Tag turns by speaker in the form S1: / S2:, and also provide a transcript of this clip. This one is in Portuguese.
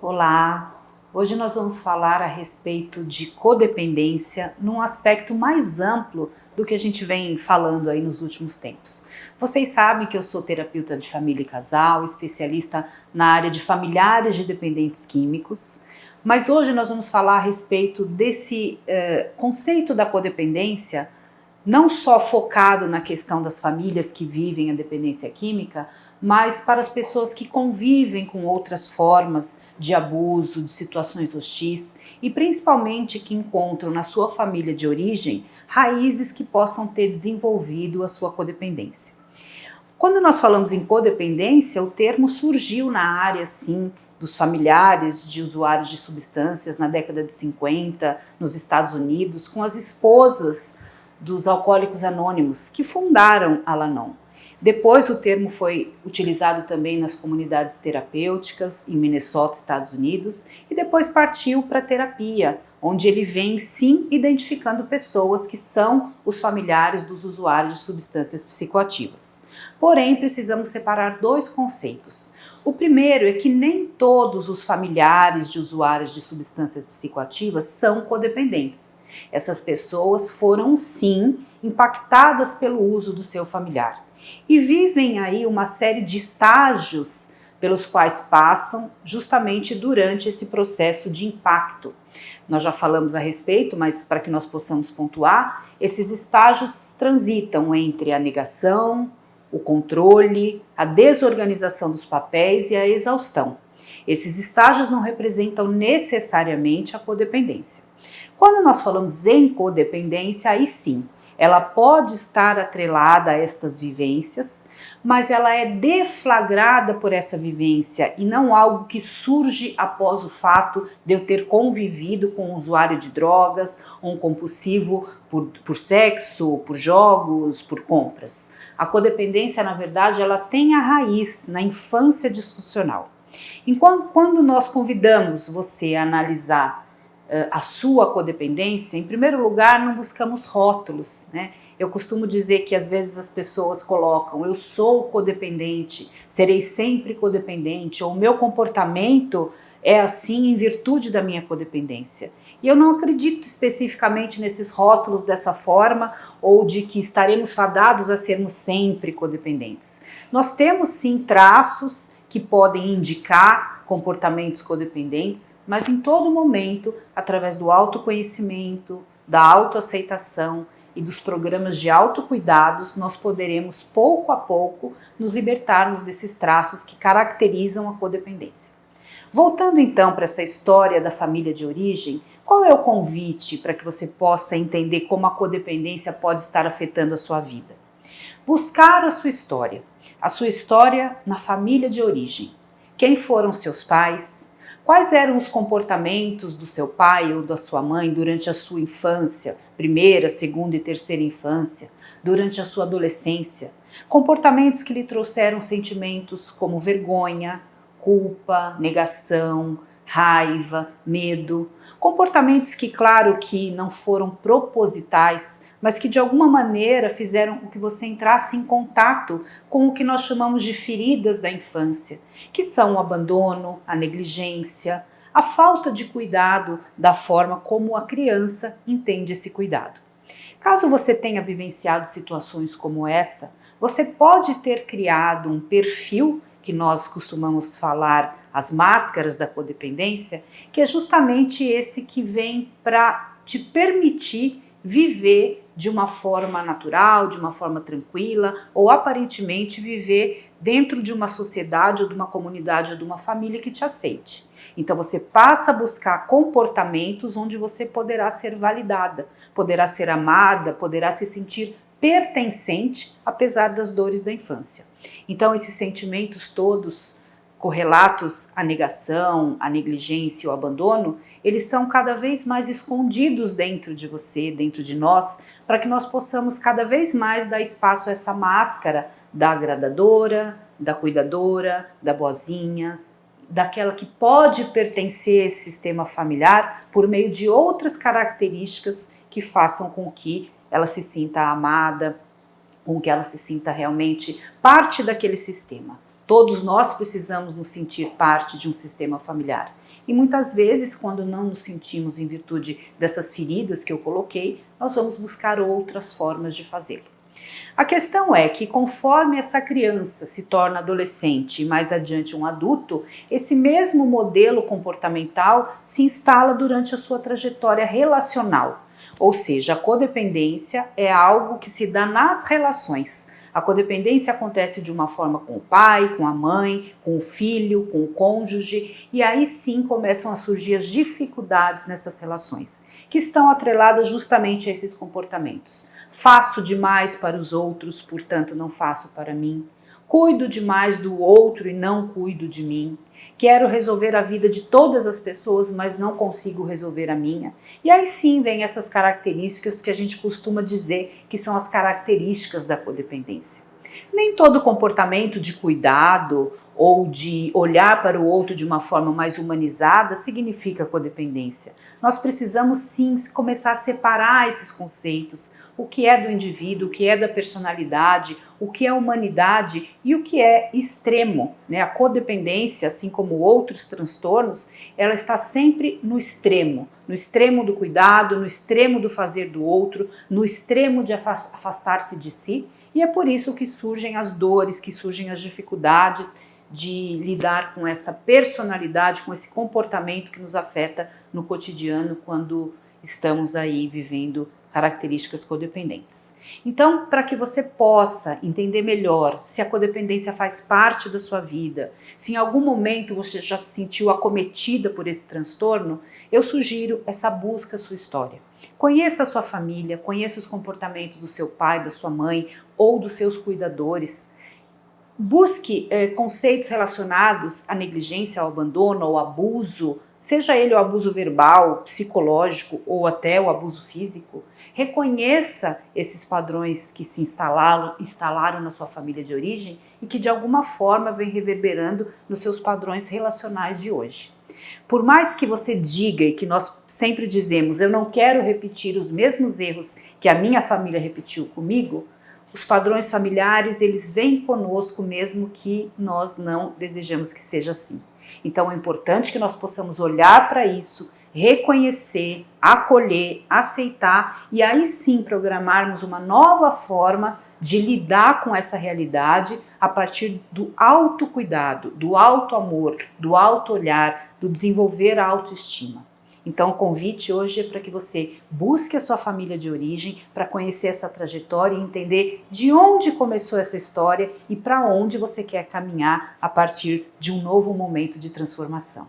S1: Olá! Hoje nós vamos falar a respeito de codependência num aspecto mais amplo do que a gente vem falando aí nos últimos tempos. Vocês sabem que eu sou terapeuta de família e casal, especialista na área de familiares de dependentes químicos, mas hoje nós vamos falar a respeito desse conceito da codependência, não só focado na questão das famílias que vivem a dependência química, mas para as pessoas que convivem com outras formas de abuso, de situações hostis e principalmente que encontram na sua família de origem raízes que possam ter desenvolvido a sua codependência. Quando nós falamos em codependência, o termo surgiu na área, sim, dos familiares de usuários de substâncias na década de 50, nos Estados Unidos, com as esposas dos alcoólicos anônimos que fundaram Al-Anon. Depois o termo foi utilizado também nas comunidades terapêuticas em Minnesota, Estados Unidos, e depois partiu para a terapia, onde ele vem sim identificando pessoas que são os familiares dos usuários de substâncias psicoativas. Porém, precisamos separar dois conceitos. O primeiro é que nem todos os familiares de usuários de substâncias psicoativas são codependentes. Essas pessoas foram sim impactadas pelo uso do seu familiar e vivem aí uma série de estágios pelos quais passam justamente durante esse processo de impacto. Nós já falamos a respeito, mas para que nós possamos pontuar, esses estágios transitam entre a negação, o controle, a desorganização dos papéis e a exaustão. Esses estágios não representam necessariamente a codependência. Quando nós falamos em codependência, aí sim, ela pode estar atrelada a estas vivências, mas ela é deflagrada por essa vivência e não algo que surge após o fato de eu ter convivido com um usuário de drogas, um compulsivo por sexo, por jogos, por compras. A codependência, na verdade, ela tem a raiz na infância disfuncional. Enquanto quando nós convidamos você a analisar a sua codependência, em primeiro lugar, não buscamos rótulos, né? Eu costumo dizer que às vezes as pessoas colocam, eu sou codependente, serei sempre codependente, ou o meu comportamento é assim em virtude da minha codependência. E eu não acredito especificamente nesses rótulos dessa forma, ou de que estaremos fadados a sermos sempre codependentes. Nós temos sim traços que podem indicar comportamentos codependentes, mas em todo momento, através do autoconhecimento, da autoaceitação e dos programas de autocuidados, nós poderemos pouco a pouco nos libertarmos desses traços que caracterizam a codependência. Voltando então para essa história da família de origem, qual é o convite para que você possa entender como a codependência pode estar afetando a sua vida? Buscar a sua história na família de origem. Quem foram seus pais? Quais eram os comportamentos do seu pai ou da sua mãe durante a sua infância, primeira, segunda e terceira infância, durante a sua adolescência? Comportamentos que lhe trouxeram sentimentos como vergonha, culpa, negação, raiva, medo. Comportamentos que, claro, que não foram propositais, mas que de alguma maneira fizeram com que você entrasse em contato com o que nós chamamos de feridas da infância, que são o abandono, a negligência, a falta de cuidado da forma como a criança entende esse cuidado. Caso você tenha vivenciado situações como essa, você pode ter criado um perfil que nós costumamos falar as máscaras da codependência, que é justamente esse que vem para te permitir viver de uma forma natural, de uma forma tranquila, ou aparentemente viver dentro de uma sociedade ou de uma comunidade ou de uma família que te aceite. Então você passa a buscar comportamentos onde você poderá ser validada, poderá ser amada, poderá se sentir pertencente apesar das dores da infância. Então esses sentimentos todos correlatos à negação, à negligência e ao abandono, eles são cada vez mais escondidos dentro de você, dentro de nós, para que nós possamos cada vez mais dar espaço a essa máscara da agradadora, da cuidadora, da boazinha, daquela que pode pertencer a esse sistema familiar por meio de outras características que façam com que ela se sinta amada, com que ela se sinta realmente parte daquele sistema. Todos nós precisamos nos sentir parte de um sistema familiar. E muitas vezes, quando não nos sentimos em virtude dessas feridas que eu coloquei, nós vamos buscar outras formas de fazê-lo. A questão é que conforme essa criança se torna adolescente e mais adiante um adulto, esse mesmo modelo comportamental se instala durante a sua trajetória relacional. Ou seja, a codependência é algo que se dá nas relações. A codependência acontece de uma forma com o pai, com a mãe, com o filho, com o cônjuge, e aí sim começam a surgir as dificuldades nessas relações, que estão atreladas justamente a esses comportamentos. Faço demais para os outros, portanto não faço para mim. Cuido demais do outro e não cuido de mim. Quero resolver a vida de todas as pessoas, mas não consigo resolver a minha. E aí sim vem essas características que a gente costuma dizer que são as características da codependência. Nem todo comportamento de cuidado ou de olhar para o outro de uma forma mais humanizada significa codependência. Nós precisamos sim começar a separar esses conceitos, o que é do indivíduo, o que é da personalidade, o que é humanidade e o que é extremo, né? A codependência, assim como outros transtornos, ela está sempre no extremo do cuidado, no extremo do fazer do outro, no extremo de afastar-se de si, e é por isso que surgem as dores, que surgem as dificuldades de lidar com essa personalidade, com esse comportamento que nos afeta no cotidiano quando estamos aí vivendo características codependentes. Então, para que você possa entender melhor se a codependência faz parte da sua vida, se em algum momento você já se sentiu acometida por esse transtorno, eu sugiro essa busca à sua história. Conheça a sua família, conheça os comportamentos do seu pai, da sua mãe ou dos seus cuidadores. Busque conceitos relacionados à negligência, ao abandono, ao abuso, seja ele o abuso verbal, psicológico ou até o abuso físico. Reconheça esses padrões que se instalaram na sua família de origem e que de alguma forma vem reverberando nos seus padrões relacionais de hoje. Por mais que você diga e que nós sempre dizemos, eu não quero repetir os mesmos erros que a minha família repetiu comigo, os padrões familiares, eles vêm conosco mesmo que nós não desejamos que seja assim. Então é importante que nós possamos olhar para isso, reconhecer, acolher, aceitar e aí sim programarmos uma nova forma de lidar com essa realidade a partir do autocuidado, do autoamor, do autoolhar, do desenvolver a autoestima. Então o convite hoje é para que você busque a sua família de origem, para conhecer essa trajetória e entender de onde começou essa história e para onde você quer caminhar a partir de um novo momento de transformação.